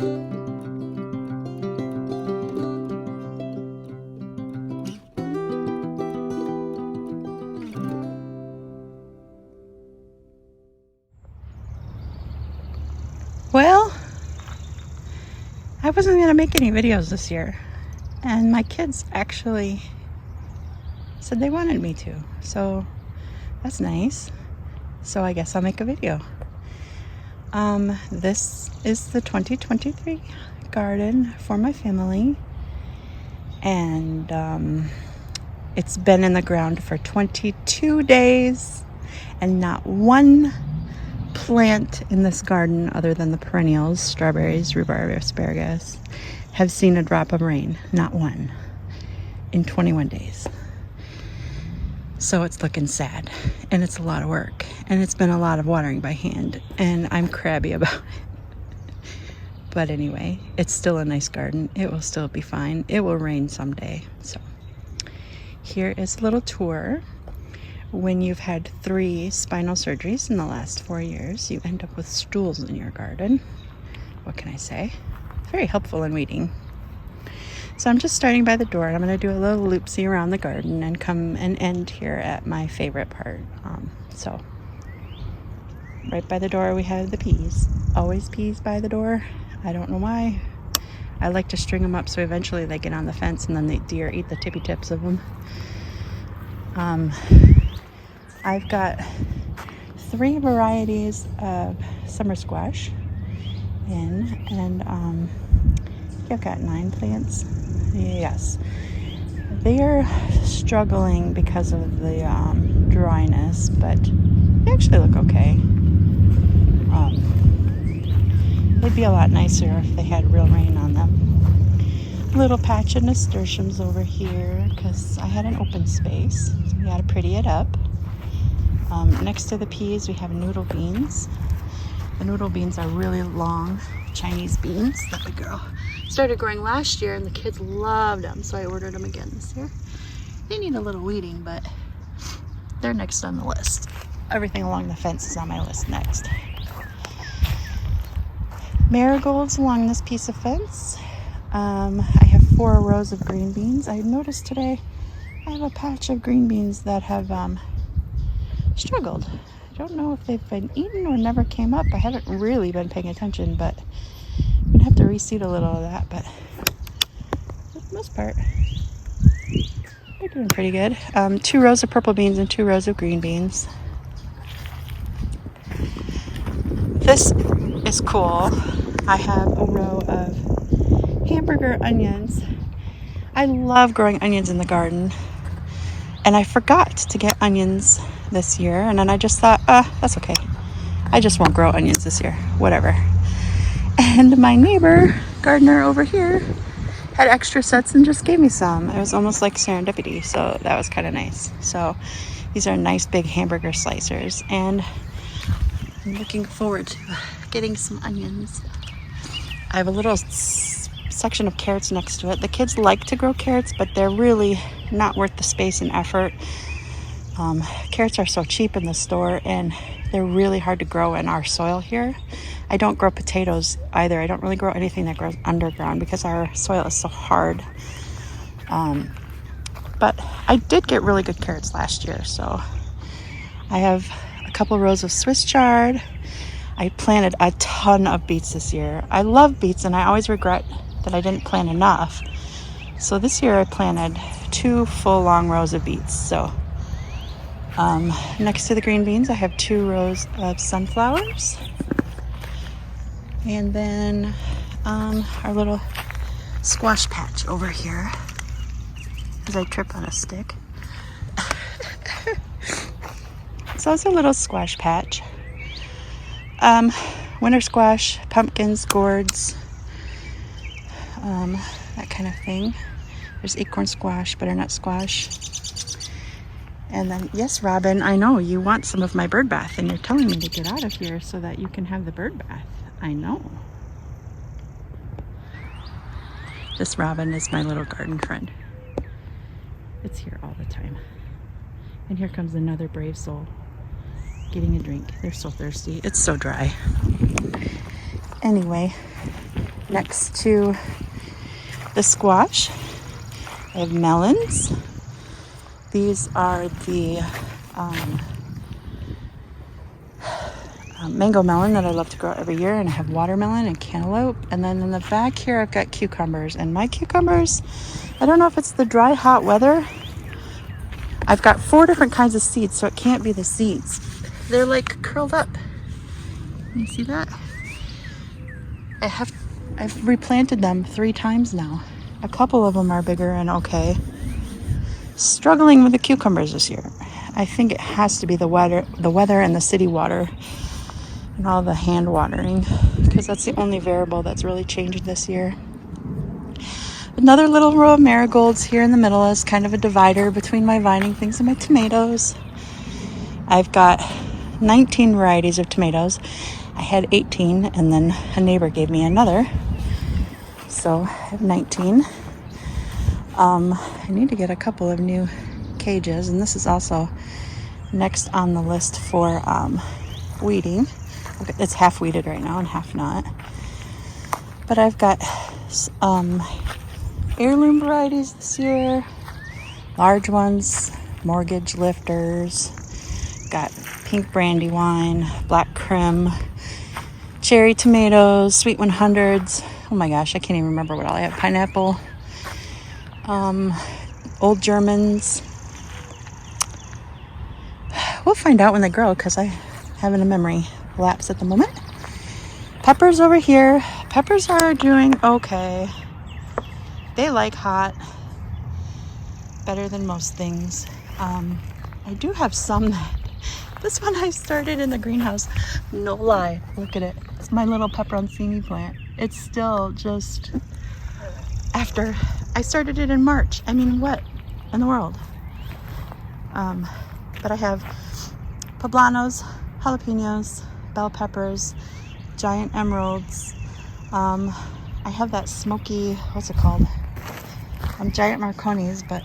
Well, I wasn't going to make any videos this year, and my kids actually said they wanted me to, so that's nice. So I guess I'll make a video. This is the 2023 garden for my family, and it's been in the ground for 22 days, and not one plant in this garden, other than the perennials, strawberries, rhubarb, asparagus, have seen a drop of rain. Not one in 21 days. So it's looking sad, and it's a lot of work, and it's been a lot of watering by hand, and I'm crabby about it. But anyway, it's still a nice garden. It will still be fine. It will rain someday. So here is a little tour. When you've had 3 spinal surgeries in the last 4 years, you end up with stools in your garden. What can I say? Very helpful in weeding. So I'm just starting by the door, and I'm going to do a little loopsy around the garden and come and end here at my favorite part. So right by the door we have the peas. Always peas by the door. I don't know why. I like to string them up so eventually they get on the fence, and then the deer eat the tippy tips of them. I've got 3 varieties of summer squash in, and I've got 9 plants. Yes, they are struggling because of the dryness, but they actually look okay. They'd be a lot nicer if they had real rain on them. A little patch of nasturtiums over here because I had an open space, so we got to pretty it up. Next to the peas we have noodle beans. The noodle beans are really long Chinese beans that the girl started growing last year, and the kids loved them, so I ordered them again this year. They need a little weeding, but they're next on the list. Everything along the fence is on my list next. Marigolds along this piece of fence. I have 4 rows of green beans. I noticed today I have a patch of green beans that have struggled. I don't know if they've been eaten or never came up. I haven't really been paying attention, but I'm gonna have to reseed a little of that, but for the most part they're doing pretty good. 2 rows of purple beans and 2 rows of green beans. This is cool. I have a row of hamburger onions. I love growing onions in the garden, and I forgot to get onions this year, and then I just thought, that's okay. I just won't grow onions this year. Whatever. And my neighbor gardener over here had extra sets and just gave me some. It was almost like serendipity, so that was kind of nice. So these are nice big hamburger slicers, and I'm looking forward to getting some onions. I have a little section of carrots next to it. The kids like to grow carrots, but they're really not worth the space and effort. Carrots are so cheap in the store, and they're really hard to grow in our soil here. I don't grow potatoes either. I don't really grow anything that grows underground because our soil is so hard. But I did get really good carrots last year, so I have a couple rows of Swiss chard. I planted a ton of beets this year. I love beets, and I always regret that I didn't plant enough. So this year I planted 2 full long rows of beets. So next to the green beans I have 2 rows of sunflowers, and then our little squash patch over here as I trip on a stick. So it's a little squash patch. Winter squash, pumpkins, gourds, that kind of thing. There's acorn squash, butternut squash. And then, yes, Robin, I know you want some of my bird bath, and you're telling me to get out of here so that you can have the bird bath. I know. This Robin is my little garden friend. It's here all the time. And here comes another brave soul getting a drink. They're so thirsty. It's so dry. Anyway, next to the squash, I have melons. These are the mango melon that I love to grow every year, and I have watermelon and cantaloupe. And then in the back here I've got cucumbers, and my cucumbers, I don't know if it's the dry hot weather. I've got 4 different kinds of seeds, so it can't be the seeds. They're like curled up. You see that? I've replanted them 3 times now. A couple of them are bigger and okay. Struggling with the cucumbers this year. I think it has to be the weather and the city water and all the hand watering, because that's the only variable that's really changed this year. Another little row of marigolds here in the middle is kind of a divider between my vining things and my tomatoes. I've got 19 varieties of tomatoes. I had 18, and then a neighbor gave me another, so I have 19. I need to get a couple of new cages, and this is also next on the list for weeding. It's half weeded right now and half not. But I've got heirloom varieties this year, large ones, mortgage lifters, got pink brandywine, black crim, cherry tomatoes, sweet 100s. Oh my gosh, I can't even remember what all I have. Pineapple, old Germans. We'll find out when they grow, because I haven't a memory lapse at the moment. Peppers over here. Peppers are doing okay. They like hot better than most things. I do have some. This one I started in the greenhouse. No lie. Look at it. It's my little peperoncini plant. It's still just after I started it in March. I mean, what in the world? But I have poblanos, jalapenos, bell peppers, giant emeralds. I have that smoky, what's it called? Giant Marconis, but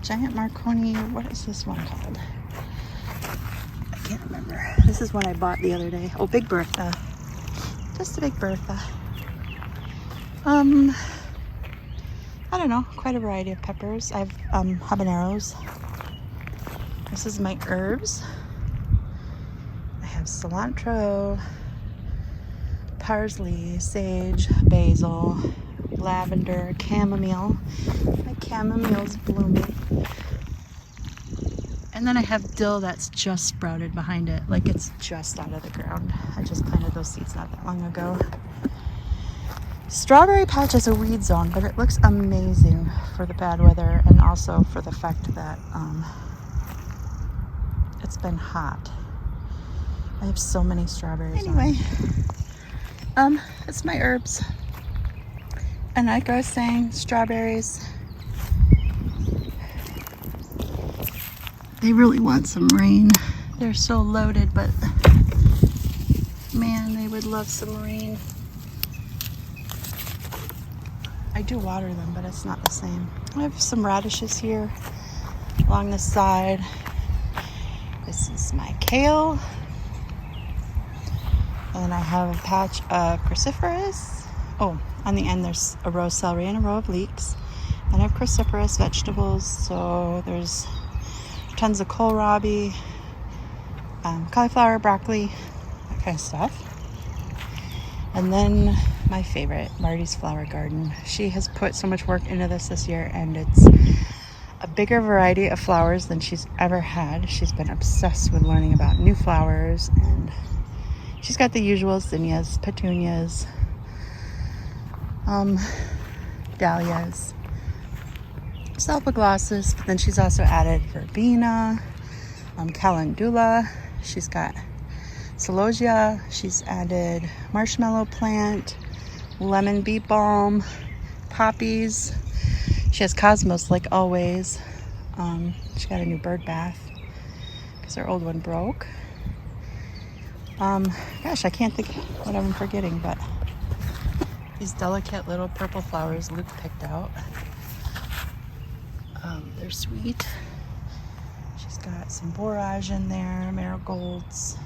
giant Marconi, what is this one called? I can't remember. This is one I bought the other day. Oh, Big Bertha. Just a Big Bertha. I don't know, quite a variety of peppers. I have habaneros. This is my herbs. I have cilantro, parsley, sage, basil, lavender, chamomile. My chamomile's blooming. And then I have dill that's just sprouted behind it, like it's just out of the ground. I just planted those seeds not that long ago. Strawberry patch is a weed zone, but it looks amazing for the bad weather, and also for the fact that it's been hot. I have so many strawberries. Anyway, it's my herbs. And like I was saying, strawberries, they really want some rain. They're so loaded, but man, they would love some rain. I do water them, but it's not the same. I have some radishes here along the side. This is my kale. And I have a patch of cruciferous. Oh, on the end there's a row of celery and a row of leeks. And I have cruciferous vegetables, so there's tons of kohlrabi, cauliflower, broccoli, that kind of stuff. And then my favorite, Marty's flower garden. She has put so much work into this year, and it's a bigger variety of flowers than she's ever had. She's been obsessed with learning about new flowers, and she's got the usual zinnias, petunias, dahlias, salpaglossus, but then she's also added verbena, calendula. She's got celosia. She's added marshmallow plant, lemon bee balm, poppies. She has cosmos like always. She got a new bird bath because her old one broke. Gosh, I can't think what I'm forgetting, but these delicate little purple flowers Luke picked out. They're sweet. She's got some borage in there, marigolds.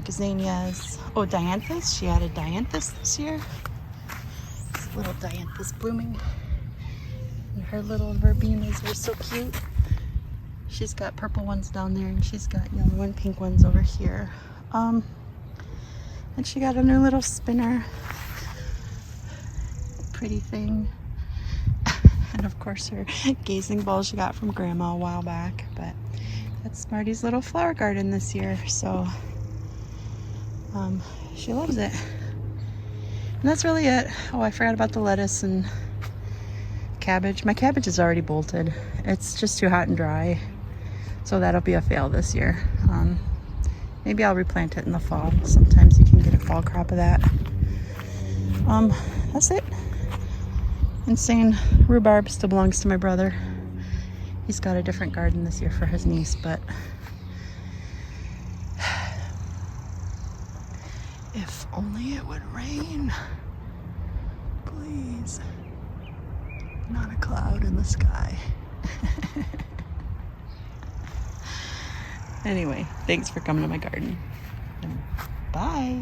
Gazanias. Oh, dianthus. She added dianthus this year. This little dianthus blooming. And her little verbenas are so cute. She's got purple ones down there, and she's got yellow and pink ones over here. And she got a new little spinner. Pretty thing. And of course her gazing ball she got from Grandma a while back. But that's Smarty's little flower garden this year, so she loves it. And that's really it. Oh, I forgot about the lettuce and cabbage. My cabbage is already bolted. It's just too hot and dry, so that'll be a fail this year. Maybe I'll replant it in the fall. Sometimes you can get a fall crop of that. That's it. Insane rhubarb still belongs to my brother. He's got a different garden this year for his niece, but if only it would rain. Please. Not a cloud in the sky. Anyway, thanks for coming to my garden. Bye.